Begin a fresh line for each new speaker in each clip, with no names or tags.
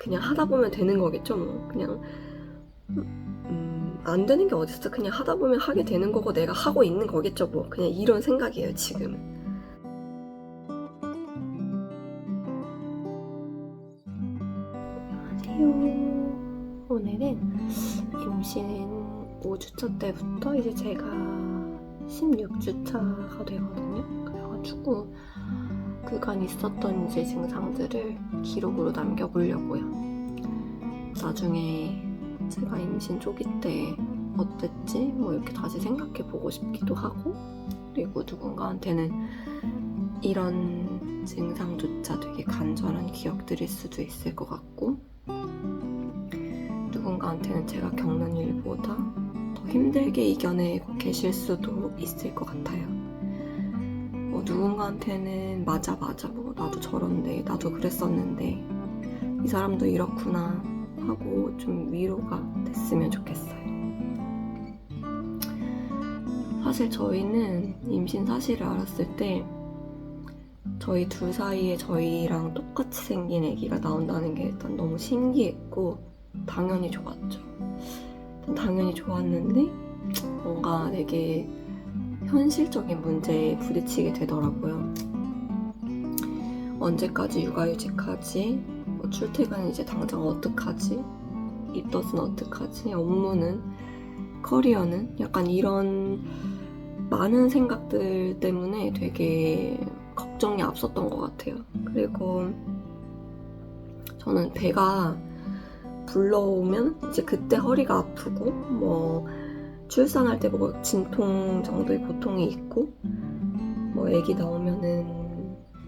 그냥 하다 보면 되는 거겠죠 뭐. 그냥 안 되는 게 어딨어. 그냥 하다 보면 하게 되는 거고 내가 하고 있는 거겠죠 뭐. 그냥 이런 생각이에요 지금. 안녕하세요. 오늘은 임신 5주차 때부터 이제 제가 16주차가 되거든요. 그래가지고 그간 있었던 이제 증상들을 기록으로 남겨보려고요. 나중에 제가 임신 초기 때 어땠지? 뭐 이렇게 다시 생각해보고 싶기도 하고, 그리고 누군가한테는 이런 증상조차 되게 간절한 기억들일 수도 있을 것 같고, 누군가한테는 제가 겪는 일보다 더 힘들게 이겨내고 계실 수도 있을 것 같아요. 뭐 누군가한테는 맞아 뭐 나도 저런데 나도 그랬었는데 이 사람도 이렇구나 하고 좀 위로가 됐으면 좋겠어요. 사실 저희는 임신 사실을 알았을 때 저희 둘 사이에 저희랑 똑같이 생긴 아기가 나온다는 게 일단 너무 신기했고 당연히 좋았죠. 당연히 좋았는데 뭔가 되게 현실적인 문제에 부딪히게 되더라고요. 언제까지 육아휴직하지? 뭐 출퇴근은 이제 당장 어떡하지? 입덧은 어떡하지? 업무는? 커리어는? 약간 이런 많은 생각들 때문에 되게 걱정이 앞섰던 것 같아요. 그리고 저는 배가 불러오면 이제 그때 허리가 아프고 뭐 출산할 때 뭐 진통 정도의 고통이 있고 뭐 애기 나오면은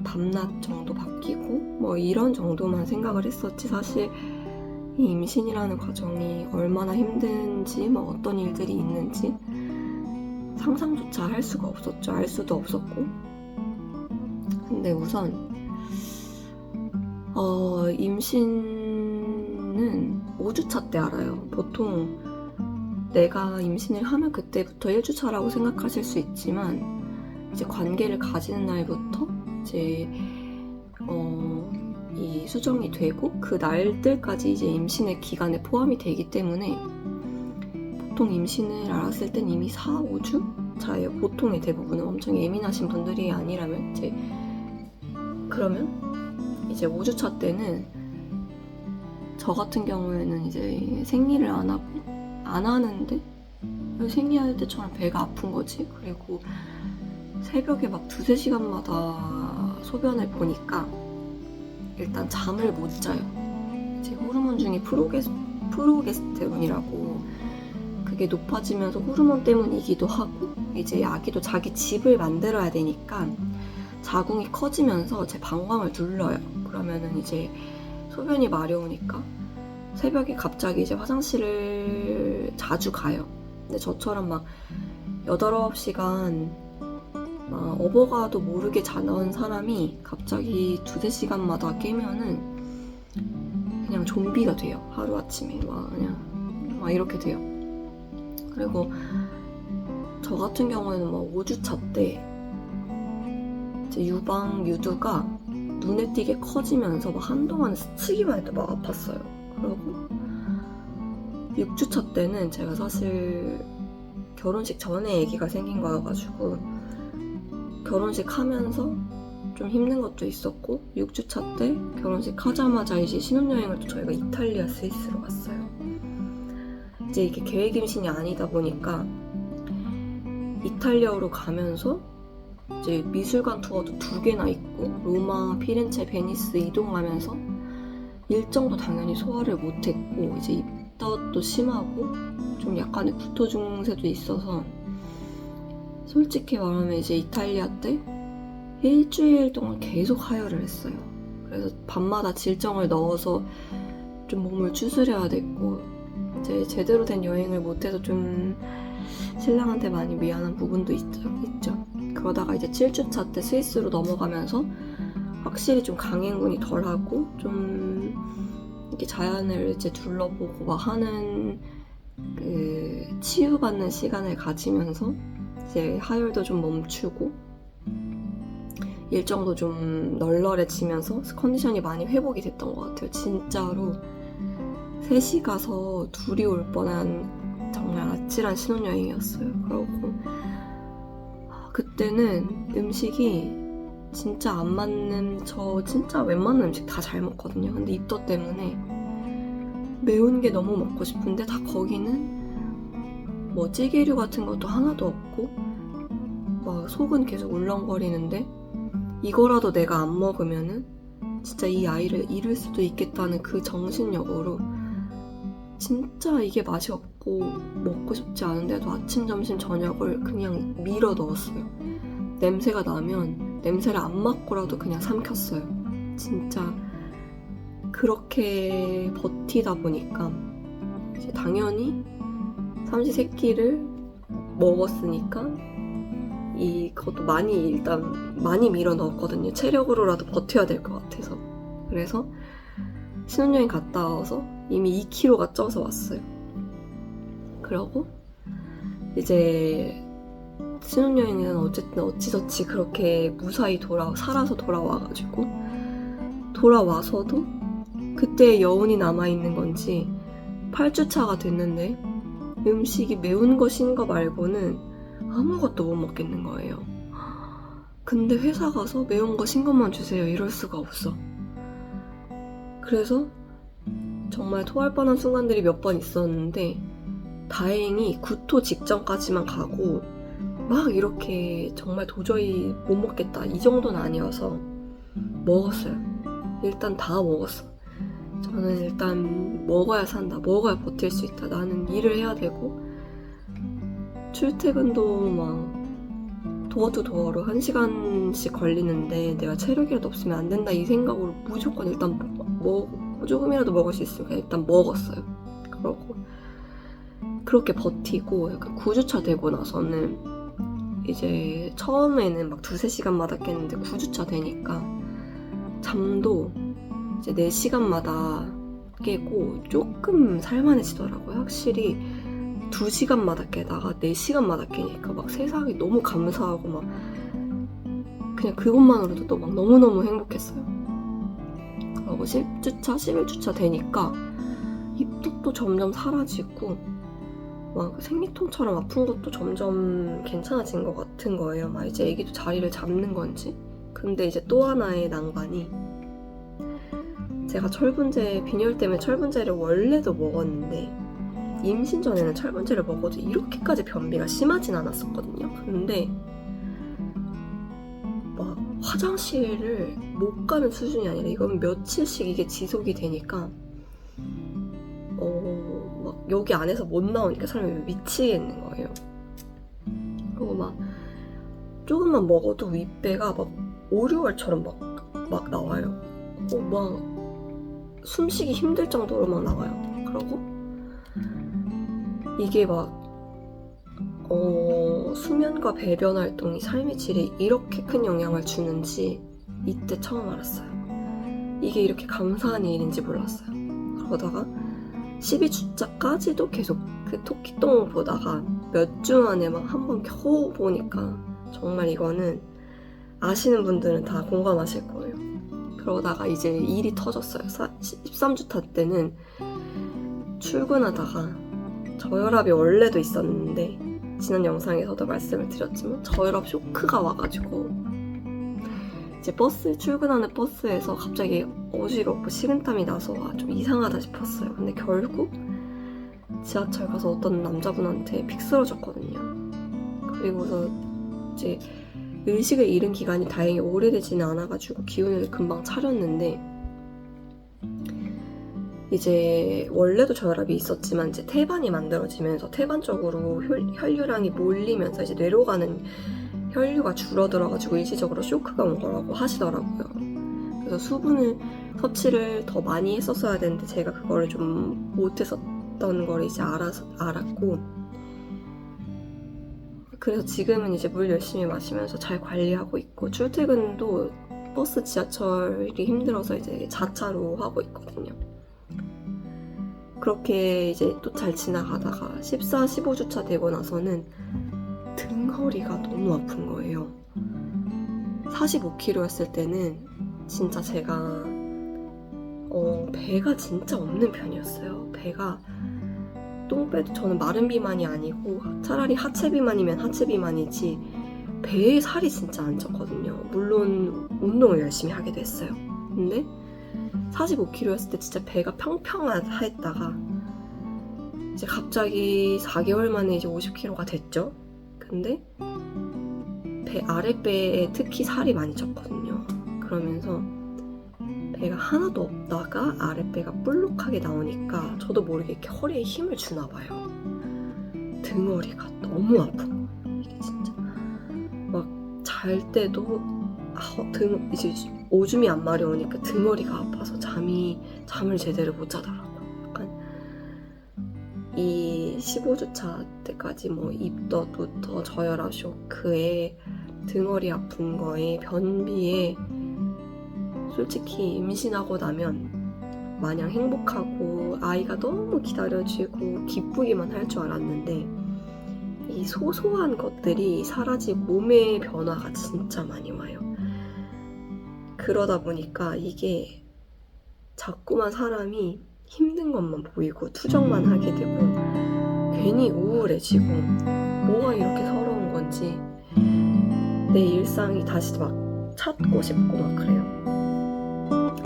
밤낮 정도 바뀌고 뭐 이런 정도만 생각을 했었지, 사실 이 임신이라는 과정이 얼마나 힘든지 뭐 어떤 일들이 있는지 상상조차 할 수가 없었죠. 알 수도 없었고. 근데 우선 임신은 5주차 때 알아요. 보통 내가 임신을 하면 그때부터 1주차라고 생각하실 수 있지만 이제 관계를 가지는 날부터 이제 이 수정이 되고 그 날들까지 이제 임신의 기간에 포함이 되기 때문에 보통 임신을 알았을 땐 이미 4, 5주 차예요. 보통의 대부분은. 엄청 예민하신 분들이 아니라면 이제 그러면 이제 5주차 때는 저 같은 경우에는 이제 생리를 안 하는데 생리할 때처럼 배가 아픈 거지. 그리고 새벽에 막 2-3시간마다 소변을 보니까 일단 잠을 못 자요. 이제 호르몬 중에 프로게스테론이라고 그게 높아지면서 호르몬 때문이기도 하고 이제 아기도 자기 집을 만들어야 되니까 자궁이 커지면서 제 방광을 눌러요. 그러면은 이제 소변이 마려우니까 새벽에 갑자기 이제 화장실을 자주 가요. 근데 저처럼 막 8, 9시간 막 업어가도 모르게 자는 사람이 갑자기 2-3시간마다 깨면은 그냥 좀비가 돼요. 하루아침에 막 이렇게 돼요. 그리고 저 같은 경우에는 막 5주차 때 이제 유두가 눈에 띄게 커지면서 막 한동안 스치기만 해도 막 아팠어요. 그리고 6주차 때는 제가 사실 결혼식 전에 아기가 생긴 거여가지고 결혼식 하면서 좀 힘든 것도 있었고 6주차 때 결혼식 하자마자 이제 신혼여행을 또 저희가 이탈리아 스위스로 갔어요. 이제 이게 계획 임신이 아니다 보니까 이탈리아로 가면서 이제 미술관 투어도 2개나 있고 로마, 피렌체, 베니스 이동하면서 일정도 당연히 소화를 못했고 이제 입덧도 심하고 좀 약간의 구토 증세도 있어서 솔직히 말하면 이제 이탈리아 때 일주일 동안 계속 하혈을 했어요. 그래서 밤마다 질정을 넣어서 좀 몸을 추스려야 됐고 이제 제대로 된 여행을 못해서 좀 신랑한테 많이 미안한 부분도 있죠. 그러다가 이제 7주차 때 스위스로 넘어가면서 확실히 좀 강행군이 덜하고 좀 이렇게 자연을 이제 둘러보고 막 하는 그 치유받는 시간을 가지면서 이제 하혈도 좀 멈추고 일정도 좀 널널해지면서 컨디션이 많이 회복이 됐던 것 같아요. 진짜로 셋이 가서 둘이 올 뻔한 정말 아찔한 신혼여행이었어요. 그러고 그때는 음식이 진짜 안 맞는, 저 진짜 웬만한 음식 다 잘 먹거든요. 근데 입덧 때문에 매운 게 너무 먹고 싶은데 다 거기는 뭐 찌개류 같은 것도 하나도 없고 막 속은 계속 울렁거리는데 이거라도 내가 안 먹으면은 진짜 이 아이를 잃을 수도 있겠다는 그 정신력으로 진짜 이게 맛이 없고 먹고 싶지 않은데도 아침, 점심, 저녁을 그냥 밀어 넣었어요. 냄새가 나면 냄새를 안 맡고라도 그냥 삼켰어요. 진짜 그렇게 버티다 보니까 이제 당연히 삼시세끼를 먹었으니까 이것도 일단 많이 밀어 넣었거든요. 체력으로라도 버텨야 될 것 같아서. 그래서 신혼여행 갔다 와서 이미 2kg가 쪄서 왔어요. 그러고 이제 신혼여행은 어쨌든 어찌저찌 그렇게 무사히 살아서 돌아와가지고 돌아와서도 그때의 여운이 남아있는 건지 8주차가 됐는데 음식이 매운 거 신 거 말고는 아무것도 못 먹겠는 거예요. 근데 회사 가서 매운 거 신 것만 주세요 이럴 수가 없어. 그래서 정말 토할 뻔한 순간들이 몇 번 있었는데 다행히 구토 직전까지만 가고 막 이렇게 정말 도저히 못 먹겠다 이 정도는 아니어서 먹었어요. 일단 다 먹었어. 저는 일단 먹어야 산다, 먹어야 버틸 수 있다, 나는 일을 해야 되고 출퇴근도 막 도어 투 도어로 1시간씩 걸리는데 내가 체력이라도 없으면 안 된다 이 생각으로 무조건 일단 조금이라도 먹을 수 있으니까 일단 먹었어요. 그러고 그렇게 버티고 약간 9주차 되고 나서는 이제 처음에는 막 2-3시간마다 깼는데 9주차 되니까 잠도 이제 4시간마다 깨고 조금 살만해지더라고요. 확실히 2시간마다 깨다가 4시간마다 깨니까 막 세상이 너무 감사하고 막 그냥 그것만으로도 또 막 너무너무 행복했어요. 그리고 10주차, 11주차 되니까 입덧도 점점 사라지고 막 생리통처럼 아픈 것도 점점 괜찮아진 것 같은 거예요. 막 이제 애기도 자리를 잡는 건지. 근데 이제 또 하나의 난관이 제가 빈혈 때문에 철분제를 원래도 먹었는데 임신 전에는 철분제를 먹어도 이렇게까지 변비가 심하진 않았었거든요. 근데 막 화장실을 못 가는 수준이 아니라 이건 며칠씩 이게 지속이 되니까 막 여기 안에서 못 나오니까 사람이 미치겠는 거예요. 그리고 막 조금만 먹어도 윗배가 막 오류월처럼 막 나와요. 막 숨쉬기 힘들 정도로 막 나와요. 그리고 이게 막 수면과 배변 활동이 삶의 질에 이렇게 큰 영향을 주는지 이때 처음 알았어요. 이게 이렇게 감사한 일인지 몰랐어요. 그러다가 12주차까지도 계속 그 토끼똥 보다가 몇 주 만에 막 한 번 겨우 보니까 정말 이거는 아시는 분들은 다 공감하실 거예요. 그러다가 이제 일이 터졌어요. 13주차 때는 출근하다가 저혈압이 원래도 있었는데 지난 영상에서도 말씀을 드렸지만 저혈압 쇼크가 와가지고 이제 출근하는 버스에서 갑자기 어지럽고 식은땀이 나서 좀 이상하다 싶었어요. 근데 결국 지하철 가서 어떤 남자분한테 픽 쓰러졌거든요. 그리고서 이제 의식을 잃은 기간이 다행히 오래되지는 않아가지고 기운을 금방 차렸는데 이제 원래도 저혈압이 있었지만 이제 태반이 만들어지면서 태반 쪽으로 혈류량이 몰리면서 이제 뇌로 가는 혈류가 줄어들어가지고 일시적으로 쇼크가 온 거라고 하시더라고요. 그래서 수분을 섭취를 더 많이 했었어야 되는데 제가 그거를 좀 못했었던 걸 이제 알았고 그래서 지금은 이제 물 열심히 마시면서 잘 관리하고 있고 출퇴근도 버스 지하철이 힘들어서 이제 자차로 하고 있거든요. 그렇게 이제 또 잘 지나가다가 14, 15주차 되고 나서는 등허리가 너무 아픈 거예요. 45kg였을 때는 진짜 제가 배가 진짜 없는 편이었어요. 배가 똥배도 저는 마른 비만이 아니고 차라리 하체 비만이면 하체 비만이지 배에 살이 진짜 안 쪘거든요. 물론 운동을 열심히 하게 됐어요. 근데 45kg였을 때 진짜 배가 평평했다가 이제 갑자기 4개월 만에 이제 50kg가 됐죠. 근데 배 아랫배에 특히 살이 많이 쪘거든요. 그러면서 배가 하나도 없다가 아랫배가 볼록하게 나오니까 저도 모르게 이렇게 허리에 힘을 주나 봐요. 등허리가 너무 아프고 이게 진짜 막 잘 때도 이제 오줌이 안 마려우니까 등허리가 아파서 잠을 제대로 못 자더라고요. 약간 이 15주차 때까지 뭐 입덧부터 저혈압 쇼크에 등허리 아픈 거에 변비에 솔직히 임신하고 나면 마냥 행복하고 아이가 너무 기다려지고 기쁘기만 할 줄 알았는데 이 소소한 것들이 사라지고 몸의 변화가 진짜 많이 와요. 그러다 보니까 이게 자꾸만 사람이 힘든 것만 보이고 투정만 하게 되고 괜히 우울해지고 뭐가 이렇게 서러운 건지 내 일상이 다시 막 찾고 싶고 막 그래요.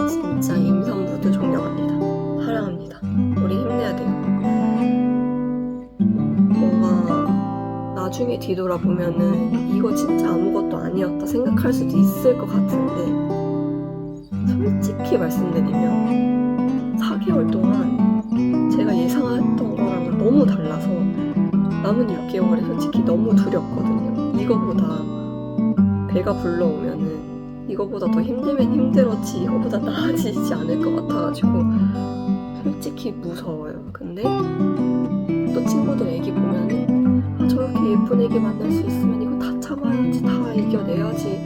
진짜 임산부들 존경합니다. 사랑합니다. 우리 힘내야 돼요. 뭔가 나중에 뒤돌아보면은 이거 진짜 아무것도 아니었다 생각할 수도 있을 것 같은데 솔직히 말씀드리면 4개월 동안 제가 예상했던 거랑은 너무 달라서 남은 6개월이 솔직히 너무 두렵거든요. 이거보다 배가 불러오면은 이거보다 더 힘들면 힘들었지 이거보다 나아지지 않을 것 같아가지고 솔직히 무서워요. 근데 또 친구들 애기 보면은 저렇게 예쁜 애기 만날 수 있으면 이거 다 참아야지 다 이겨내야지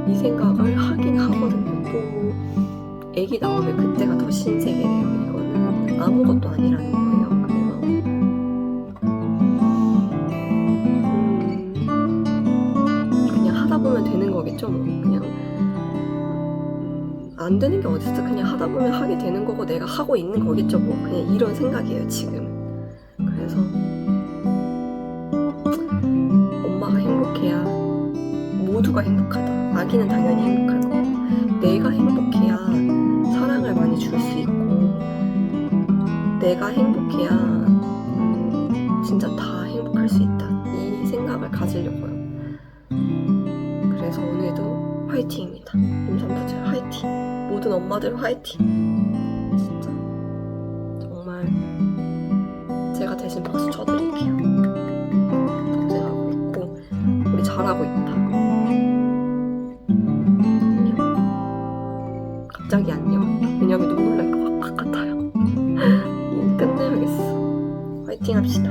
이 생각을 하긴 하거든요. 또 애기 나오면 그때가 더 신세계래요. 이거는 아무것도 아니라는 거예요. 그래서 그냥 하다 보면 되는 거겠죠. 뭐 그냥 안 되는 게 어딨어. 그냥 하다 보면 하게 되는 거고 내가 하고 있는 거겠죠. 뭐 그냥 이런 생각이에요 지금. 그래서 엄마가 행복해야 모두가 행복하다. 아기는 당연히 행복할 거고 내가 행복해야 사랑을 많이 줄 수 있고 내가 행복해야 진짜 다 행복할 수 있다. 이 생각을 가지려고요. 그래서 오늘도 화이팅입니다. 임산부들 화이팅. 모든 엄마들 화이팅. 진짜 정말 제가 대신 박수 쳐드릴게요. 고생하고 있고 우리 잘하고 있다. 갑자기 안녕. 왜냐면 눈물 날 것 같아요. 끝내야겠어. 화이팅 합시다.